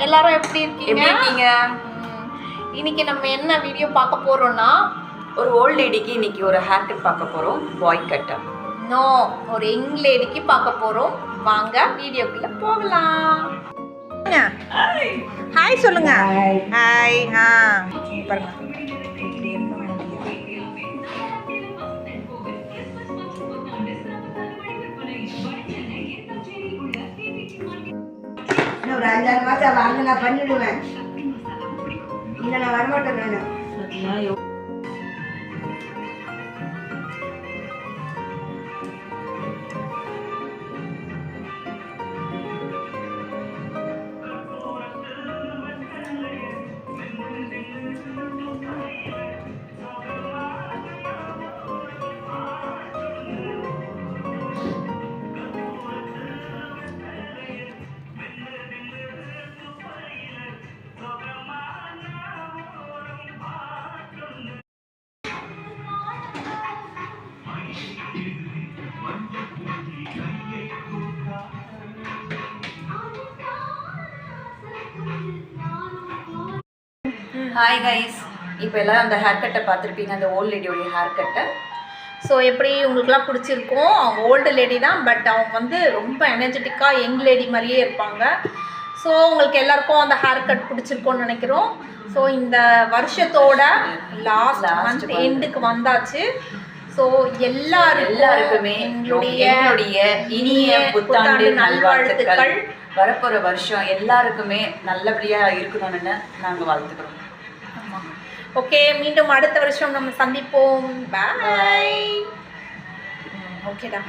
எல்லாரும் எப்படி இருக்கீங்க? இன்னைக்கு நம்ம என்ன வீடியோ பார்க்க போறோம்னா, ஒரு ஓல்ட் லேடிக்கு இன்னைக்கு ஒரு ஹேர் கட் பார்க்க போறோம். பாய் கட். நோ, ஒரு யங் லேடிக்கு பார்க்க போறோம். வாங்க வீடியோக்குள்ள போகலாம். ஹாய் சொல்லுங்க. ஹாய். பாருங்க இப்படி இருக்க ஒரு 5-6 மாதம் வாங்க நான் பண்ணிடுவேன். இல்லை நான் வரமாட்டேன். நான் ஹாய் கைஸ், இப்போ எல்லாம் அந்த ஹேர் கட்டை பார்த்துருப்பீங்க, அந்த ஓல்ட் லேடியோடைய ஹேர் கட்டை. ஸோ எப்படி உங்களுக்குலாம் பிடிச்சிருக்கும். அவங்க ஓல்டு லேடி தான், பட் அவங்க வந்து ரொம்ப எனர்ஜெட்டிக்காக யங் லேடி மாதிரியே இருப்பாங்க. ஸோ உங்களுக்கு எல்லாருக்கும் அந்த ஹேர் கட் பிடிச்சிருக்கோன்னு நினைக்கிறோம். ஸோ இந்த வருஷத்தோட லாஸ்ட் மந்த் எண்டுக்கு வந்தாச்சு. ஸோ எல்லாருக்குமே என்னுடைய இனிய புத்தாண்டு நல்வாழ்த்துக்கள். வரப்போகிற வருஷம் எல்லாருக்குமே நல்லபடியாக இருக்கணும்னு நாங்கள் வாழ்த்துக்கிறோம். ஓகே, மீண்டும் அடுத்த வருஷம் நம்ம சந்திப்போம். பாய். ஓகேடா.